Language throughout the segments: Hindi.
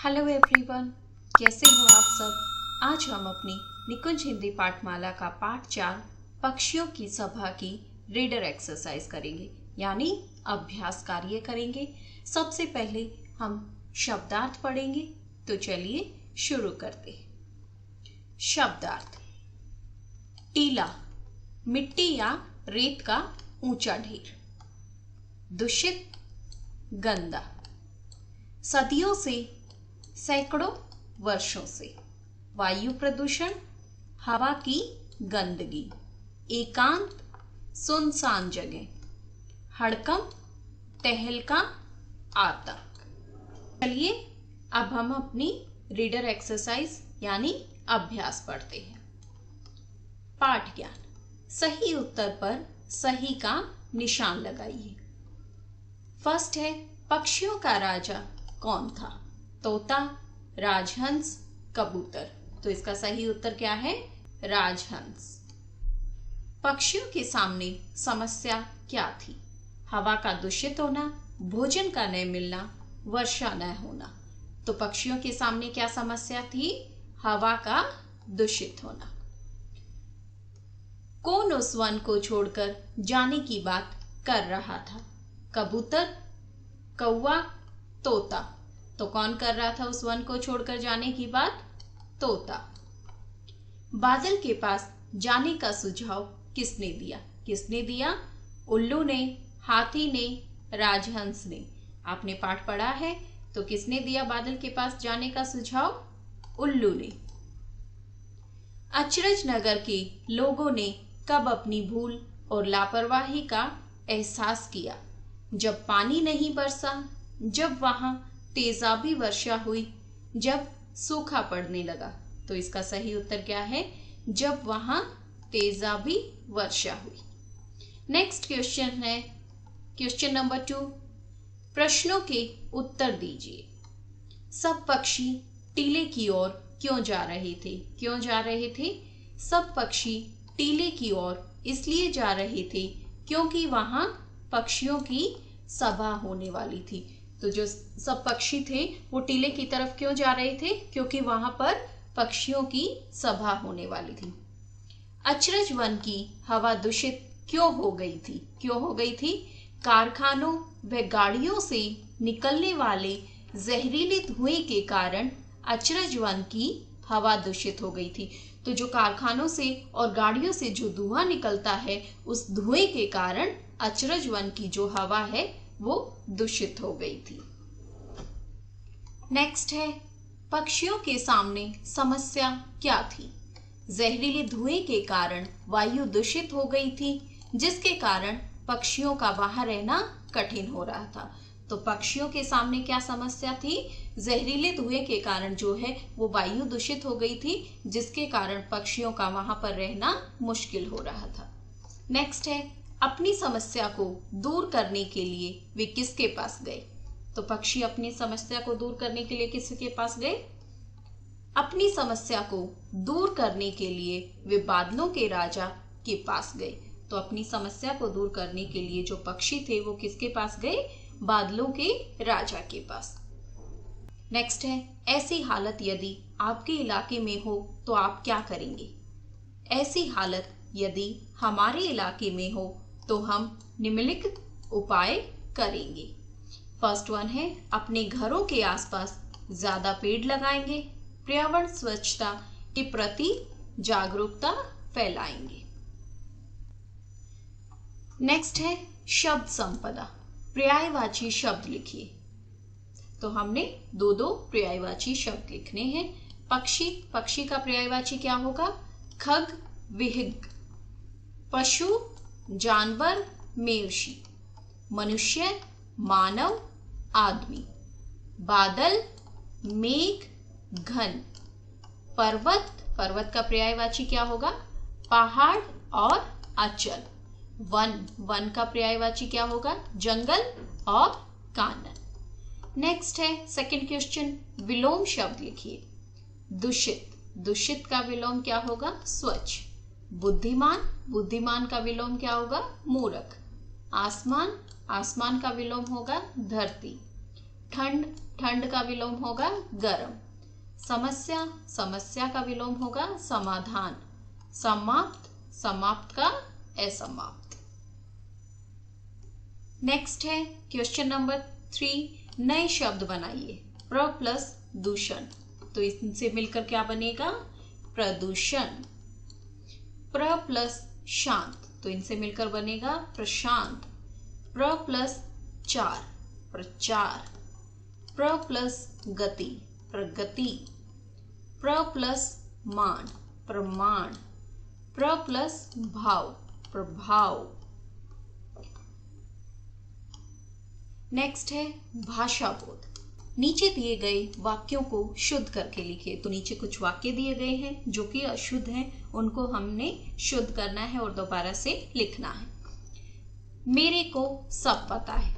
हेलो एवरीवन, कैसे हो आप सब। आज हम अपनी निकुंज हिंदी पाठमाला का पाठ 4 पक्षियों की सभा की रीडर एक्सरसाइज करेंगे, यानी अभ्यास कार्य करेंगे। सबसे पहले हम शब्दार्थ पढ़ेंगे, तो चलिए शुरू करते हैं। शब्दार्थ। टीला, मिट्टी या रेत का ऊंचा ढेर। दूषित, गंदा। सदियों से, सैकड़ों वर्षों से। वायु प्रदूषण, हवा की गंदगी। एकांत, सुनसान जगह। हड़कंप, तहलका, आतंक। चलिए अब हम अपनी रीडर एक्सरसाइज यानी अभ्यास पढ़ते हैं। पाठ ज्ञान। सही उत्तर पर सही का निशान लगाइए। फर्स्ट है, पक्षियों का राजा कौन था? तोता, राजहंस, कबूतर। तो इसका सही उत्तर क्या है? राजहंस। पक्षियों के सामने समस्या क्या थी? हवा का दूषित होना, भोजन का न मिलना, वर्षा न होना। तो पक्षियों के सामने क्या समस्या थी? हवा का दूषित होना। कौन उस वन को छोड़कर जाने की बात कर रहा था? कबूतर, कौवा, तोता। तो कौन कर रहा था उस वन को छोड़कर जाने की बात? तोता। बादल के पास जाने का सुझाव किसने दिया? किसने दिया? उल्लू ने, हाथी ने, राजहंस ने। आपने पाठ पढ़ा है, तो किसने दिया बादल के पास जाने का सुझाव? उल्लू ने। अचरज नगर के लोगों ने कब अपनी भूल और लापरवाही का एहसास किया? जब पानी नहीं बरसा, जब वहां तेजाबी वर्षा हुई, जब सूखा पड़ने लगा। तो इसका सही उत्तर क्या है? जब वहां तेजाबी वर्षा हुई। नेक्स्ट क्वेश्चन है क्वेश्चन नंबर 2। प्रश्नों के उत्तर दीजिए। सब पक्षी टीले की ओर क्यों जा रहे थे? क्यों जा रहे थे? सब पक्षी टीले की ओर इसलिए जा रहे थे क्योंकि वहां पक्षियों की सभा होने वाली थी। तो जो सब पक्षी थे वो टीले की तरफ क्यों जा रहे थे? क्योंकि वहां पर पक्षियों की सभा होने वाली थी। अचरज वन की हवा दूषित क्यों हो गई थी? क्यों हो गई थी? कारखानों व गाड़ियों से निकलने वाले जहरीले धुएं के कारण अचरज वन की हवा दूषित हो गई थी। तो जो कारखानों से और गाड़ियों से जो धुआं निकलता है, उस धुएं के कारण अचरज वन की जो हवा है वो दूषित हो गई थी। नेक्स्ट है, पक्षियों के सामने समस्या क्या थी? जहरीले धुएं के कारण वायु दूषित हो गई थी, जिसके कारण पक्षियों का वहां रहना कठिन हो रहा था। तो पक्षियों के सामने क्या समस्या थी? जहरीले धुएं के कारण जो है वो वायु दूषित हो गई थी, जिसके कारण पक्षियों का वहां पर रहना मुश्किल हो रहा था। नेक्स्ट है, अपनी समस्या को दूर करने के लिए वे किसके पास गए? तो पक्षी अपनी समस्या को दूर करने के लिए किसके पास गए? अपनी समस्या को दूर करने के लिए वे बादलों के राजा के पास गए। तो अपनी समस्या को दूर करने के लिए जो पक्षी थे वो किसके पास गए? बादलों के राजा के पास। नेक्स्ट है, ऐसी हालत यदि आपके इलाके में हो तो आप क्या करेंगे? ऐसी हालत यदि हमारे इलाके में हो तो हम निम्नलिखित उपाय करेंगे। फर्स्ट वन है, अपने घरों के आसपास ज्यादा पेड़ लगाएंगे, पर्यावरण स्वच्छता के प्रति जागरूकता फैलाएंगे। नेक्स्ट है, शब्द संपदा। पर्यायवाची शब्द लिखिए। तो हमने दो पर्यायवाची शब्द लिखने हैं। पक्षी, पक्षी का पर्यायवाची क्या होगा? खग, विहग। पशु, जानवर, मेवशी। मनुष्य, मानव, आदमी। बादल, मेघ, घन। पर्वत, पर्वत का पर्यायवाची क्या होगा? पहाड़ और अचल। वन, वन का पर्यायवाची क्या होगा? जंगल और कानन। नेक्स्ट है सेकंड क्वेश्चन, विलोम शब्द लिखिए। दूषित, दूषित का विलोम क्या होगा? स्वच्छ। बुद्धिमान, बुद्धिमान का विलोम क्या होगा? मूर्ख। आसमान, आसमान का विलोम होगा धरती। ठंड, ठंड का विलोम होगा गर्म। समस्या, समस्या का विलोम होगा समाधान। समाप्त, समाप्त का असमाप्त। नेक्स्ट है क्वेश्चन नंबर 3, नए शब्द बनाइए। प्र प्लस दूषण, तो इनसे मिलकर क्या बनेगा? प्रदूषण। प्र प्लस शांत, तो इनसे मिलकर बनेगा प्रशांत। प्र प्लस चार, प्रचार। प्र प्लस गति, प्रगति। प्र प्लस मान, प्रमाण। प्र प्लस भाव, प्रभाव। नेक्स्ट है भाषा बोध। नीचे दिए गए वाक्यों को शुद्ध करके लिखिए। तो नीचे कुछ वाक्य दिए गए हैं जो कि अशुद्ध हैं, उनको हमने शुद्ध करना है और दोबारा से लिखना है। मेरे को सब पता है,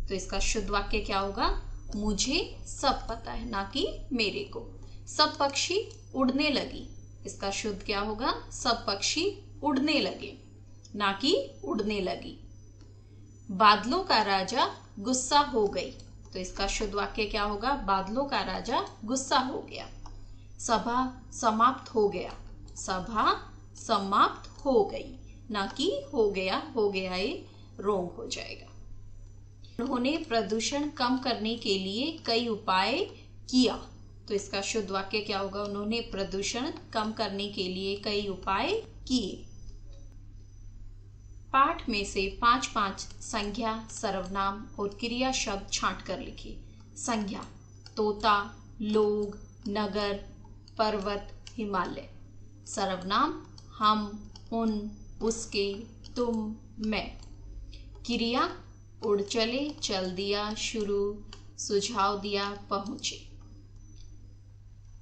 तो इसका शुद्ध वाक्य क्या होगा? मुझे सब पता है, ना कि मेरे को। सब पक्षी उड़ने लगी, इसका शुद्ध क्या होगा? सब पक्षी उड़ने लगे, ना कि उड़ने लगी। बादलों का राजा गुस्सा हो गई, तो इसका शुद्ध वाक्य क्या होगा? बादलों का राजा गुस्सा हो गया। सभा समाप्त हो गया, सभा समाप्त हो गई, ना कि हो गया। हो गया ये रोंग हो जाएगा। उन्होंने प्रदूषण कम करने के लिए कई उपाय किया, तो इसका शुद्ध वाक्य क्या होगा? उन्होंने प्रदूषण कम करने के लिए कई उपाय किए। पाठ में से 5-5 संज्ञा, सर्वनाम और क्रिया शब्द छांट कर लिखिए। संज्ञा, तोता, लोग, नगर, पर्वत, हिमालय। सर्वनाम, हम, उन, उसके, तुम, मैं। क्रिया, उड़ चले, चल दिया, शुरू, सुझाव दिया, पहुंचे।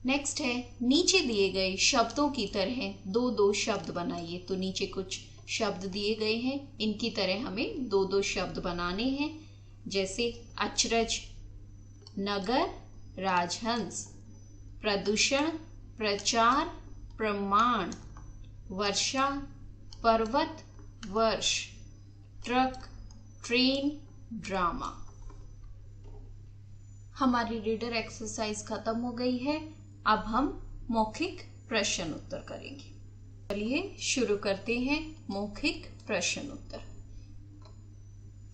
नेक्स्ट है नीचे दिए गए शब्दों की तरह 2-2 शब्द बनाइए। तो नीचे कुछ शब्द दिए गए हैं, इनकी तरह हमें 2-2 शब्द बनाने हैं। जैसे अचरज, नगर, राजहंस। प्रदूषण, प्रचार, प्रमाण। वर्षा, पर्वत, वर्ष। Truck, train, drama. हमारी रीडर एक्सरसाइज खत्म हो गई है। अब हम मौखिक प्रश्न उत्तर करेंगे। चलिए शुरू करते हैं मौखिक प्रश्न उत्तर।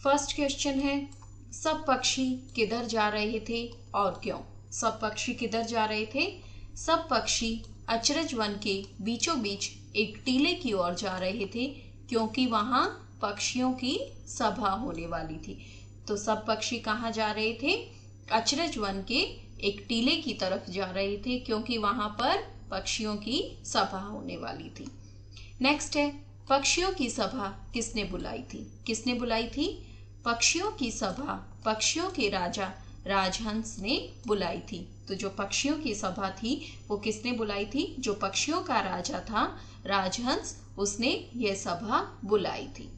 फर्स्ट क्वेश्चन है, सब पक्षी किधर जा रहे थे और क्यों? सब पक्षी किधर जा रहे थे? सब पक्षी अचरज वन के बीचों बीच एक टीले की ओर जा रहे थे, क्योंकि वहां पक्षियों की सभा होने वाली थी। तो सब पक्षी कहाँ जा रहे थे? अचरज वन के एक टीले की तरफ जा रहे थे, क्योंकि वहां पर पक्षियों की सभा होने वाली थी। नेक्स्ट है, पक्षियों की सभा किसने बुलाई थी? किसने बुलाई थी? पक्षियों की सभा पक्षियों के राजा राजहंस ने बुलाई थी। तो जो पक्षियों की सभा थी वो किसने बुलाई थी? जो पक्षियों का राजा था राजहंस, उसने यह सभा बुलाई थी।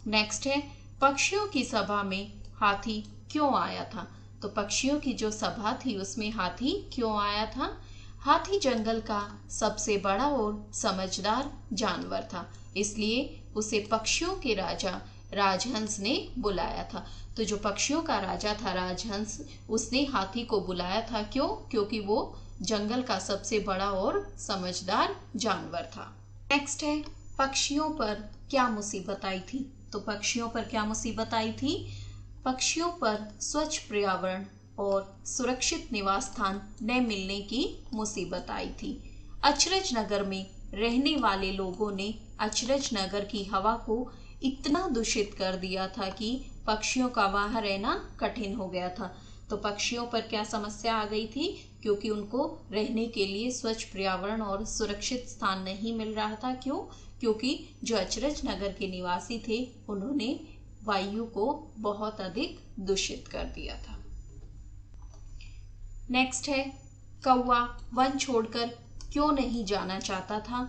नेक्स्ट है, पक्षियों की सभा में हाथी क्यों आया था? तो पक्षियों की जो सभा थी उसमें हाथी क्यों आया था? हाथी जंगल का सबसे बड़ा और समझदार जानवर था, इसलिए उसे पक्षियों के राजा राजहंस ने बुलाया था। तो जो पक्षियों का राजा था राजहंस, उसने हाथी को बुलाया था। क्यों? क्योंकि वो जंगल का सबसे बड़ा और समझदार जानवर था। नेक्स्ट है, पक्षियों पर क्या मुसीबत आई थी? तो पक्षियों पर क्या मुसीबत आई थी? पक्षियों पर स्वच्छ पर्यावरण और सुरक्षित निवास स्थान न मिलने की मुसीबत आई थी। अचरज नगर में रहने वाले लोगों ने अचरज नगर की हवा को इतना दूषित कर दिया था कि पक्षियों का वहां रहना कठिन हो गया था। तो पक्षियों पर क्या समस्या आ गई थी? क्योंकि उनको रहने के लिए स्वच्छ पर्यावरण और सुरक्षित स्थान नहीं मिल रहा था। क्यों? क्योंकि जो अचरज नगर के निवासी थे उन्होंने वायु को बहुत अधिक दूषित कर दिया था। नेक्स्ट है, कौवा वन छोड़कर क्यों नहीं जाना चाहता था?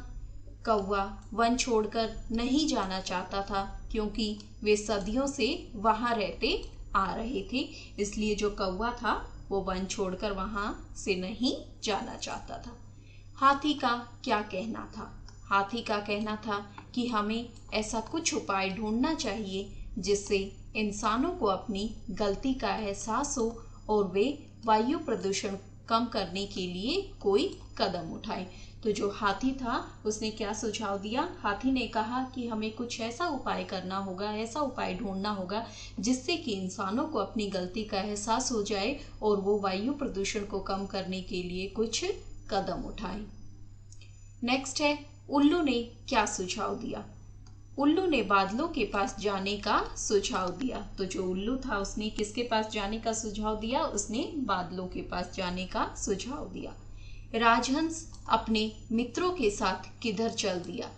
कौवा वन छोड़कर नहीं जाना चाहता था क्योंकि वे सदियों से वहां रहते आ रहे थे, इसलिए जो कौवा था वो वन छोड़कर वहां से नहीं जाना चाहता था। हाथी का क्या कहना था? हाथी का कहना था कि हमें ऐसा कुछ उपाय ढूंढना चाहिए जिससे इंसानों को अपनी गलती का एहसास हो और वे वायु प्रदूषण कम करने के लिए कोई कदम उठाए। तो जो हाथी था उसने क्या सुझाव दिया? हाथी ने कहा कि हमें कुछ ऐसा उपाय करना होगा, ऐसा उपाय ढूंढना होगा जिससे कि इंसानों को अपनी गलती का एहसास हो जाए और वो वायु प्रदूषण को कम करने के लिए कुछ कदम उठाए। नेक्स्ट है, उल्लू ने क्या सुझाव दिया? उल्लू ने बादलों के पास जाने का सुझाव दिया। तो जो उल्लू था उसने किसके पास जाने का सुझाव दिया? उसने बादलों के पास जाने का सुझाव दिया। राजहंस अपने मित्रों के साथ किधर चल दिया?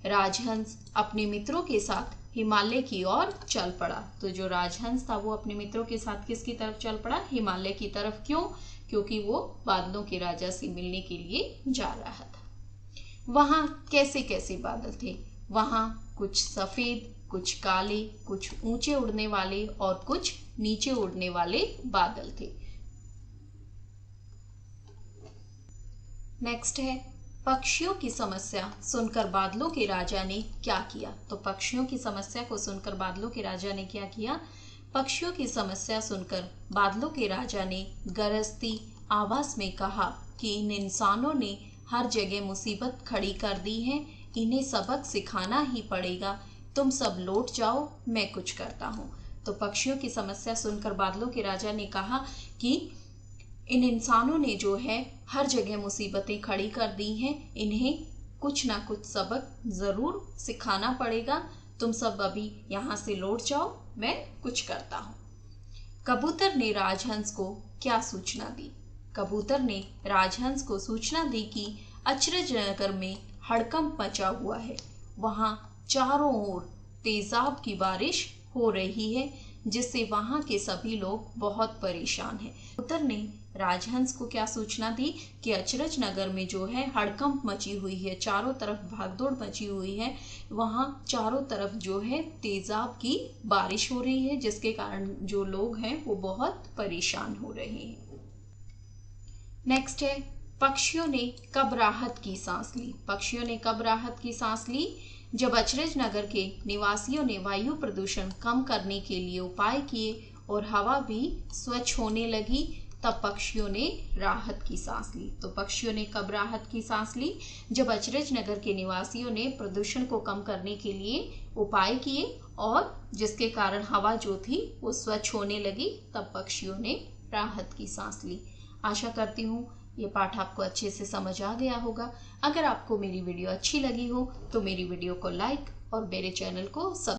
राजहंस अपने मित्रों के साथ हिमालय की ओर चल पड़ा। तो जो राजहंस था वो अपने मित्रों के साथ किसकी तरफ चल पड़ा? हिमालय की तरफ। क्यों? क्योंकि वो बादलों के राजा से मिलने के लिए जा रहा था। वहां कैसे कैसे बादल थे? वहां कुछ सफेद, कुछ काले, कुछ ऊंचे उड़ने वाले और कुछ नीचे उड़ने वाले बादल थे। नेक्स्ट है, पक्षियों की समस्या सुनकर बादलों के राजा ने क्या किया? तो पक्षियों की समस्या को सुनकर बादलों के राजा ने क्या किया? पक्षियों की समस्या सुनकर बादलों के राजा ने गरजती आवाज में कहा कि इन इंसानों ने हर जगह मुसीबत खड़ी कर दी है, इन्हें सबक सिखाना ही पड़ेगा। तुम सब लौट जाओ, मैं कुछ करता हूँ। तो पक्षियों की समस्या सुनकर बादलों के राजा ने कहा कि इन इंसानों ने जो है हर जगह मुसीबतें खड़ी कर दी हैं, इन्हें कुछ ना कुछ सबक जरूर सिखाना पड़ेगा। तुम सब अभी यहाँ से लौट जाओ, मैं कुछ करता हूँ। कबूतर ने राजहंस को क्या सूचना दी? कबूतर ने राजहंस को सूचना दी कि अचरज नगर में हड़कंप मचा हुआ है। वहां चारों ओर तेजाब की बारिश हो रही है, जिससे वहां के सभी लोग बहुत परेशान हैं। कबूतर ने राजहंस को क्या सूचना दी कि अचरज नगर में जो है हड़कंप मची हुई है, चारों तरफ भागदौड़ मची हुई है, वहां चारों तरफ जो है तेजाब की बारिश हो रही है, जिसके कारण जो लोग हैं वो बहुत परेशान हो रहे हैं। नेक्स्ट है, पक्षियों ने कब राहत की सांस ली? पक्षियों ने कब राहत की सांस ली? जब अचरज नगर के निवासियों ने वायु प्रदूषण कम करने के लिए उपाय किए और हवा भी स्वच्छ होने लगी, तब पक्षियों ने राहत की सांस ली। तो पक्षियों ने कब राहत की सांस ली? जब अचरज नगर के निवासियों ने प्रदूषण को कम करने के लिए उपाय किए और जिसके कारण हवा जो थी वो स्वच्छ होने लगी, तब पक्षियों ने राहत की सांस ली। आशा करती हूँ ये पाठ आपको अच्छे से समझ आ गया होगा। अगर आपको मेरी वीडियो अच्छी लगी हो तो मेरी वीडियो को लाइक और मेरे चैनल को सब्सक्राइब